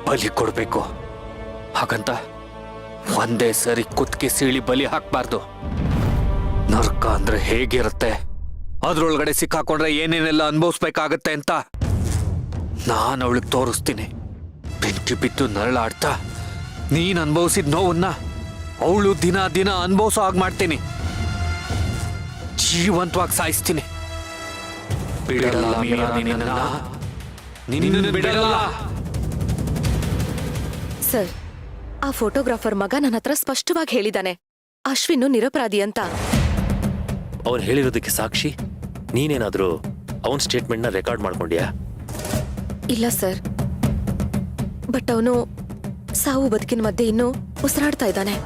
ಬಲಿ ಕೊಡ್ಬೇಕು. ಹಾಗಂತ ಒಂದೇ ಸರಿ ಕುತ್ತಿಗೆ ಸೀಳಿ ಬಲಿ ಹಾಕ್ಬಾರ್ದು. ನರ್ಕ ಅಂದ್ರೆ ಹೇಗಿರುತ್ತೆ, ಅದ್ರೊಳಗಡೆ ಸಿಕ್ಕಾಕೊಂಡ್ರೆ ಏನೇನೆಲ್ಲ ಅನುಭವಿಸ್ಬೇಕಾಗತ್ತೆ ಅಂತ ನಾನು ಅವಳಿಗೆ ತೋರಿಸ್ತೀನಿ. ಬೆಂಕಿ ಬಿದ್ದು ನರಳಾಡ್ತಾ ನೀನ್ ಅನುಭವಿಸಿದ ನೋವನ್ನ ಅವಳು ದಿನ ದಿನ ಅನುಭವಿಸೋ ಹಾಗೆ ಮಾಡ್ತೀನಿ. ಜೀವಂತವಾಗಿ ಸಾಯಿಸ್ತೀನಿ. ಬಿಡಲ್ಲ ಮೀರಾ ನಿನ್ನನ್ನ, ನಿನ್ನನ್ನು ಬಿಡಲ್ಲ. ಸರ್, ಆ ಫೋಟೋಗ್ರಾಫರ್ ಮಗ ನನ್ನ ಹತ್ರ ಸ್ಪಷ್ಟವಾಗಿ ಹೇಳಿದಾನೆ ಅಶ್ವಿನ್ ನಿರಪರಾಧಿ ಅಂತ. ಅವನು ಹೇಳಿರೋದಕ್ಕೆ ಸಾಕ್ಷಿ ನೀನೇನಾದ್ರೂ ಅವನ್ ಸ್ಟೇಟ್ಮೆಂಟ್ನ ರೆಕಾರ್ಡ್ ಮಾಡ್ಕೊಂಡ್ಯಾ? ಇಲ್ಲ ಸರ್, ಬಟ್ ಅವನು ಸಾವು ಬದುಕಿನ ಮಧ್ಯೆ ಇನ್ನೂ ಉಸಿರಾಡ್ತಾ ಇದ್ದಾನೆ.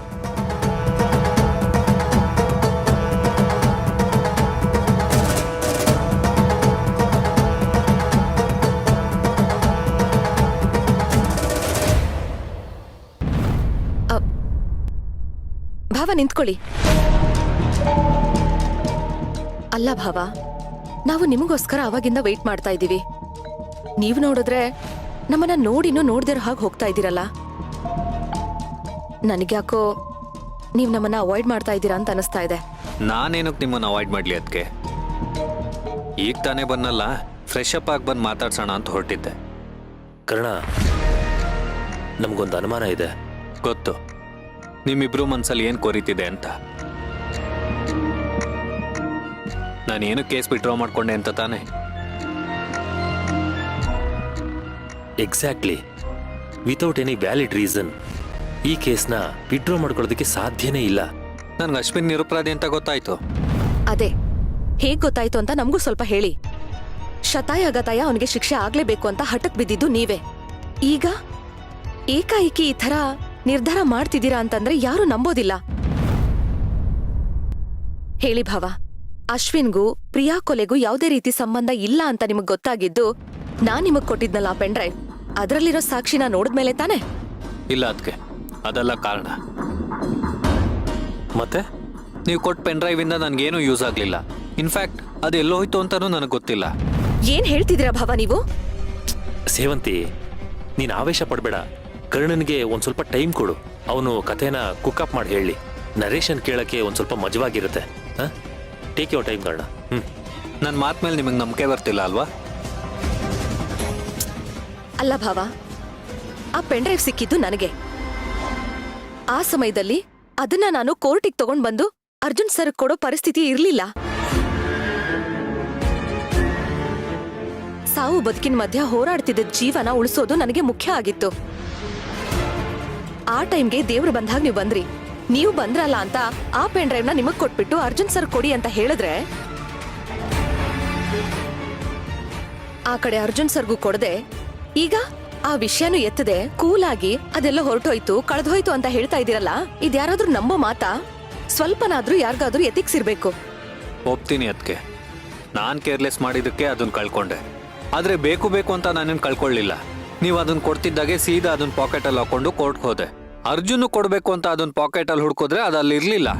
ಭಾವ ನಿಂತ್ಕೊಳ್ಳಿ. ಅಲ್ಲ ಭಾವ, ನಾವು ನಿಮಗೋಸ್ಕರ ಅವಾಗಿಂದ ವೆಯ್ಟ್ ಮಾಡ್ತಾ ಇದ್ದೀವಿ. ನೀವು ನೋಡಿದ್ರೆ ನಮ್ಮನ್ನ ನೋಡಿನೂ ನೋಡ್ದಿರೋ ಹಾಗೆ ಹೋಗ್ತಾ ಇದ್ದೀರಲ್ಲ. ನನಗ್ಯಾಕೋ ನೀವು ನಮ್ಮನ್ನ ಅವಾಯ್ಡ್ ಮಾಡ್ತಾ ಇದ್ದೀರಾ ಅಂತ ಅನಿಸ್ತಾ ಇದೆ. ನಾನೇನಕ್ಕೆ ನಿಮ್ಮನ್ನು ಅವಾಯ್ಡ್ ಮಾಡ್ಲಿ? ಅದಕ್ಕೆ ಈಗ ತಾನೇ ಬಂದಲ್ಲ, ಫ್ರೆಶ್ ಅಪ್ ಆಗಿ ಬಂದು ಮಾತಾಡ್ಸೋಣ ಅಂತ ಹೊರಟಿದ್ದೆ. ಕರ್ಣ, ನಮಗೊಂದು ಅನುಮಾನ ಇದೆ. ಗೊತ್ತು ನಿಮ್ಮಿಬ್ರು ಮನ್ಸಲ್ಲಿ ಏನು ಕೊರಿತಿದೆ ಅಂತ. ನಾನೇನು ಕೇಸ್ ವಿಡ್ರಾ ಮಾಡ್ಕೊಂಡೆ ಅಂತ ತಾನೆ? Exactly. Without any valid reason ಈ ಕೇಸ್ನ ವಿಡ್ರಾ ಮಾಡ್ಕೊಳ್ಳೋದಕ್ಕೆ ಸಾಧ್ಯನೇ ಇಲ್ಲ. ನನ್ಗೆ ಅಶ್ವಿನ್ ನಿರಪರಾಧಿ ಅಂತ ಗೊತ್ತಾಯ್ತು. ಅದೇ ಹೇಗ್ ಗೊತ್ತಾಯ್ತು ಅಂತ ನಮಗೂ ಸ್ವಲ್ಪ ಹೇಳಿ. ಶತಾಯ ಅಗತಾಯ ಅವನಿಗೆ ಶಿಕ್ಷೆ ಆಗ್ಲೇಬೇಕು ಅಂತ ಹಠಕ್ ಬಿದ್ದಿದ್ದು ನೀವೇ. ಈಗ ಏಕಾಏಕಿ ಈ ಥರ ನಿರ್ಧಾರ ಮಾಡ್ತಿದ್ದೀರಾ ಅಂತಂದ್ರೆ ಯಾರು ನಂಬೋದಿಲ್ಲ. ಹೇಳಿ ಭಾವ, ಅಶ್ವಿನ್ಗೂ ಪ್ರಿಯಾ ಕೊಲೆಗೂ ಯಾವುದೇ ರೀತಿ ಸಂಬಂಧ ಇಲ್ಲ ಅಂತ ನಿಮಗ್ ಗೊತ್ತಾಗಿದ್ದು ನಾನ್ ನಿಮಗ್ ಕೊಟ್ಟಿದ್ನಲ್ಲ ಆ ಪೆನ್ ಡ್ರೈವ್, ಅದರಲ್ಲಿರೋ ಸಾಕ್ಷಿನ ನೋಡಿದ್ಮೇಲೆ ತಾನೆ? ಇಲ್ಲ, ಅದಕ್ಕೆ ಅದೆಲ್ಲ ಕಾರಣ. ಮತ್ತೆ ನೀವು ಕೊಟ್ಟ ಪೆನ್ ಡ್ರೈವ್ ಇಂದ ನನ್ಗೇನು ಯೂಸ್ ಆಗ್ಲಿಲ್ಲ. ಇನ್ಫ್ಯಾಕ್ಟ್ ಅದು ಎಲ್ಲೋಯ್ತು ಅಂತಾನೂ ನನಗೆ ಗೊತ್ತಿಲ್ಲ. ಏನ್ ಹೇಳ್ತಿದ್ದೀರಾ ಭಾವ ನೀವು? ಸೇವಂತಿ, ನೀನ್ ಆವೇಶ ಪಡ್ಬೇಡ. ಕರ್ಣನ್ಗೆ ಒಂದ್ ಸ್ವಲ್ಪ ಟೈಮ್ ಕೊಡು. ಅವನು ಕಥೆನ ಕುಕ್ಅಪ್ ಮಾಡಿ ಹೇಳಿ. ನರೇಶನ್ ಕೇಳಕ್ಕೆ ಒಂದ್ ಸ್ವಲ್ಪ ಮಜವಾಗಿರುತ್ತೆ. Take your time Karna. ನನ್ನ ಮಾತ್ ಮೇಲೆ ನಿಮಗೆ ನಂಬಿಕೆ ಬರ್ತಿಲ್ಲ ಅಲ್ವಾ? ಅಲ್ಲ ಭಾವ, ಆ ಪೆನ್ ಡ್ರೈವ್ ಸಿಕ್ಕಿದ್ದು ನನಗೆ. ಆ ಸಮಯದಲ್ಲಿ ಅದನ್ನ ನಾನು ಕೋರ್ಟಿಗೆ ತಗೊಂಡ್ ಬಂದು ಅರ್ಜುನ್ ಸರ್ ಕೊಡೋ ಪರಿಸ್ಥಿತಿ ಇರ್ಲಿಲ್ಲ. ಸಾವು ಬದುಕಿನ ಮಧ್ಯ ಹೋರಾಡ್ತಿದ್ದ ಜೀವನ ಉಳಿಸೋದು ನನಗೆ ಮುಖ್ಯ ಆಗಿತ್ತು. ಆ ಟೈಮ್ಗೆ ದೇವ್ರು ಬಂದಾಗ ನೀವು ಬಂದ್ರಿ. ನೀವು ಬಂದ್ರಲ್ಲ ಅಂತ ಆ ಪೆನ್ ಡ್ರೈವ್ನ ನಿಮಗ್ ಕೊಟ್ಬಿಟ್ಟು ಅರ್ಜುನ್ ಸರ್ ಕೊಡಿ ಅಂತ ಹೇಳಿದ್ರೆ, ಆ ಕಡೆ ಅರ್ಜುನ್ ಸರ್ಗೂ ಕೊಡದೆ ಈಗ ಆ ವಿಷಯನೂ ಎತ್ತದೆ ಕೂಲಾಗಿ ಅದೆಲ್ಲ ಹೊರಟೋಯ್ತು ಕಳೆದೋಯ್ತು ಅಂತ ಹೇಳ್ತಾ ಇದ್ದೀರಲ್ಲ, ಇದ್ಯಾರಾದ್ರೂ ನಂಬೋ ಮಾತಾ? ಸ್ವಲ್ಪನಾದ್ರೂ ಯಾರಿಗಾದ್ರೂ ಎಥಿಕ್ಸ್ ಇರ್ಬೇಕು. ಒಪ್ತೀನಿ. ಅದಕ್ಕೆ ನಾನು ಕೇರ್ಲೆಸ್ ಮಾಡಿದಕ್ಕೆ ಅದನ್ನ ಕಳ್ಕೊಂಡೆ. ಆದ್ರೆ ಬೇಕು ಬೇಕು ಅಂತ ನಾನೇನು ಕಳ್ಕೊಳ್ಳಿಲ್ಲ. ನೀವು ಅದನ್ನ ಕೊಡ್ತಿದ್ದಾಗೆ ಸೀದಾ ಅದನ್ನ ಪಾಕೆಟಲ್ಲಿ ಹಾಕೊಂಡು ಕೋರ್ಟ್ಗೆ ಹೋದೆ. ಅರ್ಜುನ್ ಕೊಡ್ಬೇಕು ಅಂತ ಅದನ್ನ ಪಾಕೆಟಲ್ಲಿ ಹುಡ್ಕೋದ್ರೆ ಅದು ಅಲ್ಲಿ ಇರ್ಲಿಲ್ಲ.